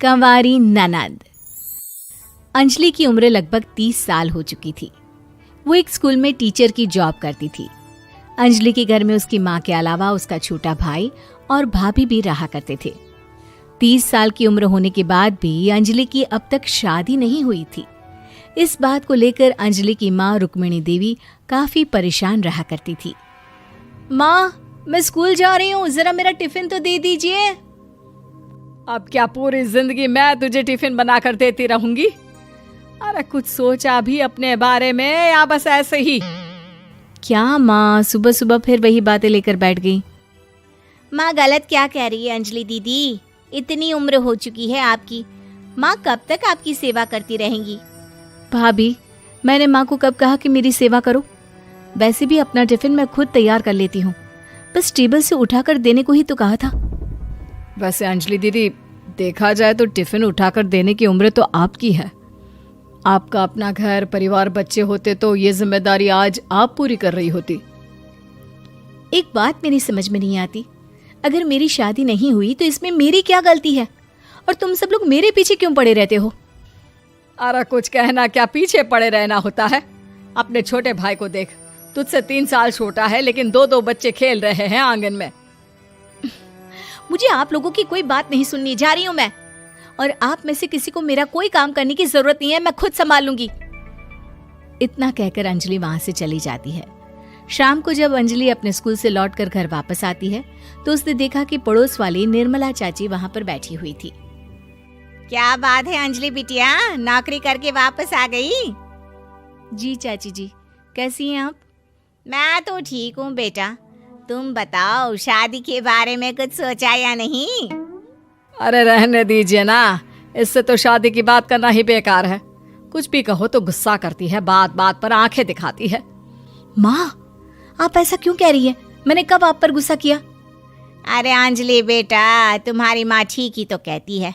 कंवारी ननद। अंजलि की उम्र लगभग 30 साल हो चुकी थी। वो एक स्कूल में टीचर की जॉब करती थी। अंजलि के घर में उसकी माँ के अलावा उसका छोटा भाई और भाभी भी रहा करते थे। 30 साल की उम्र होने के बाद भी अंजलि की अब तक शादी नहीं हुई थी। इस बात को लेकर अंजलि की माँ रुक्मिणी देवी काफी परेशान रहा करती थी। माँ, मैं स्कूल जा रही हूँ, जरा मेरा टिफिन तो दे दीजिए। अब क्या पूरी जिंदगी मैं तुझे टिफिन बनाकर देती रहूंगी? अरे कुछ सोचा भी अपने बारे में या बस ऐसे ही? क्या माँ, सुबह सुबह फिर वही बातें लेकर बैठ गई। माँ गलत क्या कह रही है अंजलि दीदी? इतनी उम्र हो चुकी है आपकी, माँ कब तक आपकी सेवा करती रहेंगी? भाभी, मैंने माँ को कब कहा कि मेरी सेवा करो? वैसे भी अपना टिफिन मैं खुद तैयार कर लेती हूँ, बस टेबल से उठाकर देने को ही तो कहा था। वैसे अंजलि दीदी, देखा जाए तो टिफिन उठाकर देने की उम्र तो आपकी है। आपका अपना घर परिवार बच्चे होते तो ये जिम्मेदारी आज आप पूरी कर रही होती। एक बात मेरी समझ में नहीं आती, अगर मेरी शादी नहीं हुई तो इसमें मेरी क्या गलती है और तुम सब लोग मेरे पीछे क्यों पड़े रहते हो? अरे कुछ कहना क्या पीछे पड़े रहना होता है? अपने छोटे भाई को देख, तुझसे 3 साल छोटा है लेकिन 2 बच्चे खेल रहे हैं आंगन में। मुझे आप लोगों की कोई बात नहीं सुननी, जा रही हूँ मैं। और आप में से किसी को मेरा कोई काम करने की जरूरत नहीं है, मैं खुद संभाल लूंगी। इतना कहकर अंजलि वहां से चली जाती है। शाम को जब अंजलि अपने स्कूल से लौटकर घर वापस आती है तो उसने देखा कि पड़ोस वाली निर्मला चाची वहां पर बैठी हुई थी। क्या बात है अंजलि बिटिया, नौकरी करके वापस आ गई? जी चाची जी, कैसी हैं आप? मैं तो ठीक हूँ बेटा, तुम बताओ शादी के बारे में कुछ सोचा या नहीं? अरे रहने दीजिए ना, इससे तो शादी की बात करना ही बेकार है। कुछ भी कहो तो गुस्सा करती है, बात बात पर आंखें दिखाती है। माँ, आप ऐसा क्यों कह रही है? मैंने कब आप पर गुस्सा किया? अरे अंजलि बेटा, तुम्हारी माँ ठीक ही तो कहती है।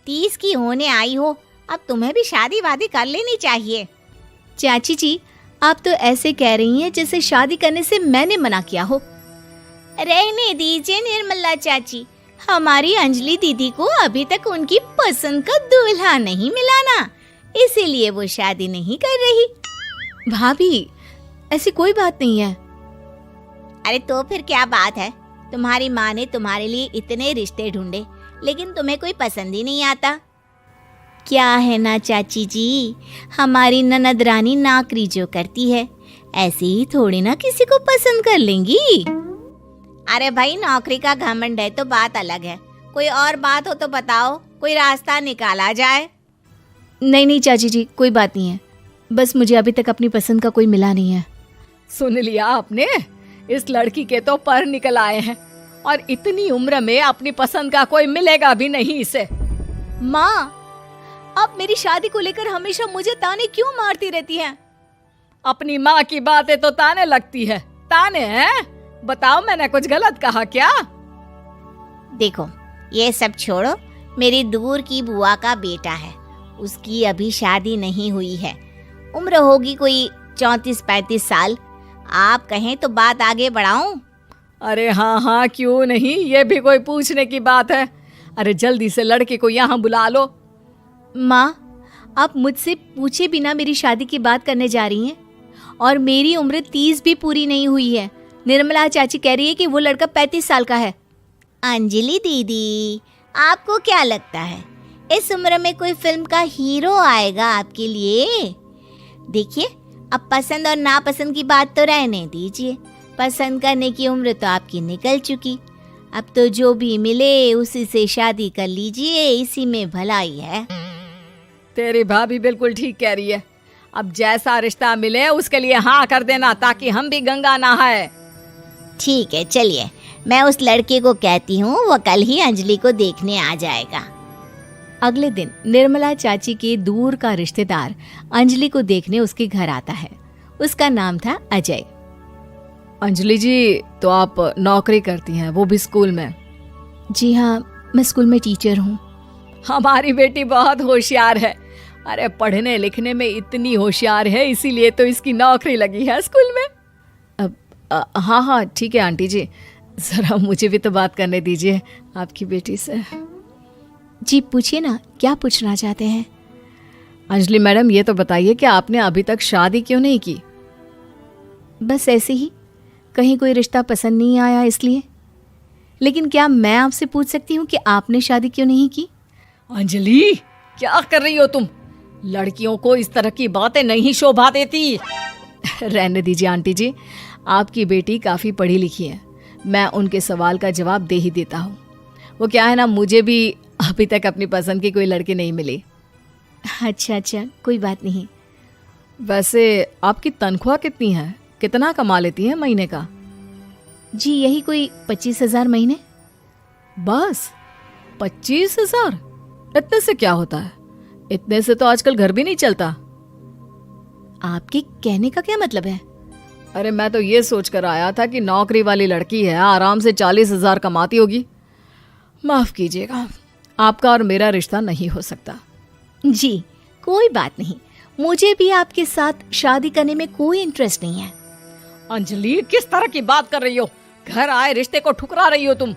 30 की होने आई हो, अब तुम्हें भी शादी वादी कर लेनी चाहिए। चाची जी, आप तो ऐसे कह रही हैं जैसे शादी करने से मैंने मना किया हो। रहने दीजिए निर्मला चाची, हमारी अंजलि दीदी को अभी तक उनकी पसंद का दूल्हा नहीं मिला ना, इसीलिए वो शादी नहीं कर रही। भाभी, ऐसी कोई बात नहीं है। अरे तो फिर क्या बात है? तुम्हारी माँ ने तुम्हारे लिए इतने रिश्ते ढूंढे लेकिन तुम्हें कोई पसंद ही नहीं आता। क्या है ना चाची जी, हमारी ननद रानी नौकरी जो करती है, ऐसे ही थोड़ी ना किसी को पसंद कर लेंगी। अरे भाई, नौकरी का घमंड है तो बात अलग है, कोई और बात हो तो बताओ, कोई रास्ता निकाला जाए। नहीं नहीं चाची जी, कोई बात नहीं है, बस मुझे अभी तक अपनी पसंद का कोई मिला नहीं है। सुन लिया आपने? इस लड़की के तो पर निकल आए हैं और इतनी उम्र में अपनी पसंद का कोई मिलेगा भी नहीं इसे। माँ, आप मेरी शादी को लेकर हमेशा मुझे ताने क्यों मारती रहती हैं? अपनी माँ की बातें तो ताने लगती है। ताने हैं? बताओ, मैंने कुछ गलत कहा क्या? देखो, ये सब छोड़ो, मेरी दूर की बुआ का बेटा है, उसकी अभी शादी नहीं हुई है, उम्र होगी कोई 34-35 साल। आप कहें तो बात आगे बढ़ाऊं? अरे हाँ हाँ, क्यों नहीं, ये भी कोई पूछने की बात है। अरे जल्दी से लड़के को यहाँ बुला लो। माँ, आप मुझसे पूछे बिना मेरी शादी की बात करने जा रही हैं और मेरी उम्र 30 भी पूरी नहीं हुई है। निर्मला चाची कह रही है कि वो लड़का 35 साल का है। अंजलि दीदी, आपको क्या लगता है इस उम्र में कोई फिल्म का हीरो आएगा आपके लिए? देखिए, अब पसंद और नापसंद की बात तो रहने दीजिए, पसंद करने की उम्र तो आपकी निकल चुकी। अब तो जो भी मिले उसी से शादी कर लीजिए, इसी में भलाई है। तेरी भाभी बिल्कुल ठीक कह रही है। अब जैसा रिश्ता मिले उसके लिए हाँ कर देना, ताकि हम भी गंगा नहाए। ठीक है, चलिए मैं उस लड़के को कहती हूँ, वो कल ही अंजलि को देखने आ जाएगा। अगले दिन निर्मला चाची के दूर का रिश्तेदार अंजलि को देखने उसके घर आता है। उसका नाम था अजय। अंजलि जी, तो आप नौकरी करती हैं, वो भी स्कूल में? जी हाँ, मैं स्कूल में टीचर हूँ। हमारी बेटी बहुत होशियार है। अरे पढ़ने लिखने में इतनी होशियार है, इसीलिए तो इसकी नौकरी लगी है स्कूल में। हाँ हाँ ठीक है आंटी जी, ज़रा मुझे भी तो बात करने दीजिए आपकी बेटी से। जी पूछिए ना, क्या पूछना चाहते हैं? अंजलि मैडम, ये तो बताइए कि आपने अभी तक शादी क्यों नहीं की? बस ऐसे ही, कहीं कोई रिश्ता पसंद नहीं आया इसलिए। लेकिन क्या मैं आपसे पूछ सकती हूँ कि आपने शादी क्यों नहीं की? अंजलि, क्या कर रही हो तुम? लड़कियों को इस तरह की बातें नहीं शोभा देती। रहने दीजिए आंटी जी, आपकी बेटी काफ़ी पढ़ी लिखी है, मैं उनके सवाल का जवाब दे ही देता हूँ। वो क्या है ना, मुझे भी अभी तक अपनी पसंद की कोई लड़की नहीं मिली। अच्छा, कोई बात नहीं। वैसे आपकी तनख्वाह कितनी है? कितना कमा लेती हैं महीने का? जी यही कोई 25,000 महीने। बस 25,000? इतने से क्या होता है? इतने से तो आजकल घर भी नहीं चलता। आपके कहने का क्या मतलब है? अरे मैं तो ये सोच कर आया था कि नौकरी वाली लड़की है, आराम से 40,000 कमाती होगी। माफ कीजिएगा, आपका और मेरा रिश्ता नहीं हो सकता। जी कोई बात नहीं, मुझे भी आपके साथ शादी करने में कोई इंटरेस्ट नहीं है। अंजलि, किस तरह की बात कर रही हो? घर आए रिश्ते को ठुकरा रही हो तुम।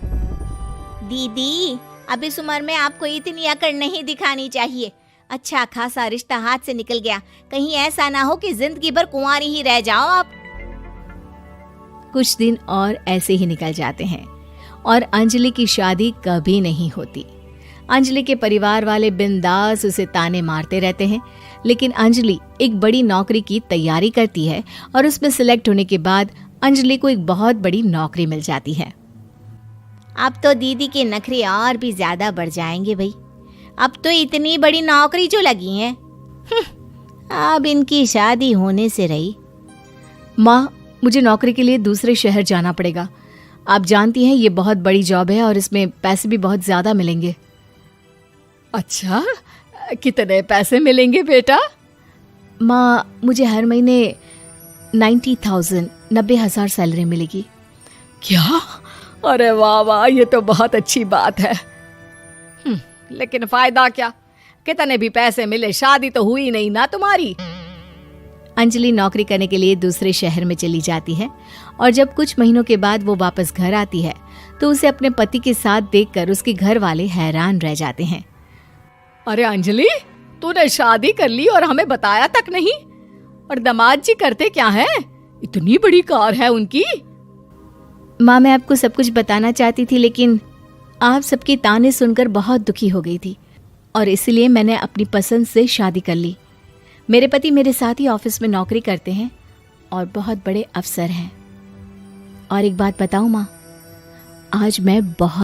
दीदी, अब इस उम्र में आपको इतनी अकड़ नहीं दिखानी चाहिए। अच्छा खासा रिश्ता हाथ से निकल गया, कहीं ऐसा ना हो कि जिंदगी भर कुंवारी ही रह जाओ आप। कुछ दिन और ऐसे ही निकल जाते हैं और अंजलि की शादी कभी नहीं होती। अंजलि के परिवार वाले बिंदास उसे ताने मारते रहते हैं, लेकिन अंजलि एक बड़ी नौकरी की तैयारी करती है और उसमें सिलेक्ट होने के बाद अंजलि को एक बहुत बड़ी नौकरी मिल जाती है। अब तो दीदी के नखरे और भी ज्यादा बढ़ जाएंगे भाई। अब तो इतनी बड़ी नौकरी जो लगी है, अब इनकी शादी होने से रही। माँ, मुझे नौकरी के लिए दूसरे शहर जाना पड़ेगा। आप जानती हैं ये बहुत बड़ी जॉब है और इसमें पैसे भी बहुत ज्यादा मिलेंगे। अच्छा, कितने पैसे मिलेंगे बेटा? माँ, मुझे हर महीने 90,000 सैलरी मिलेगी। क्या? अरे वाह वाह, ये तो बहुत अच्छी बात है। लेकिन फायदा क्या? कितने भी पैसे मिले, शादी तो हुई नहीं ना तुम्हारी। अंजलि नौकरी करने के लिए दूसरे शहर में चली जाती है और जब कुछ महीनों के बाद वो वापस घर आती है तो उसे अपने पति के साथ देखकर उसके घर वाले हैरान रह जाते हैं। अरे अंजलि, तूने शादी कर ली और हमें बताया तक नहीं। और दामाद जी करते क्या है? इतनी बड़ी कार है उनकी। माँ, मैं आपको सब कुछ बताना चाहती थी, लेकिन आप सबके ताने सुनकर बहुत दुखी हो गई थी और इसलिए मैंने अपनी पसंद से शादी कर ली। मेरे पति मेरे साथ ही ऑफिस में नौकरी करते हैं और बहुत बड़े अफसर हैं। और एक बात बताऊं माँ, आज मैं बहुत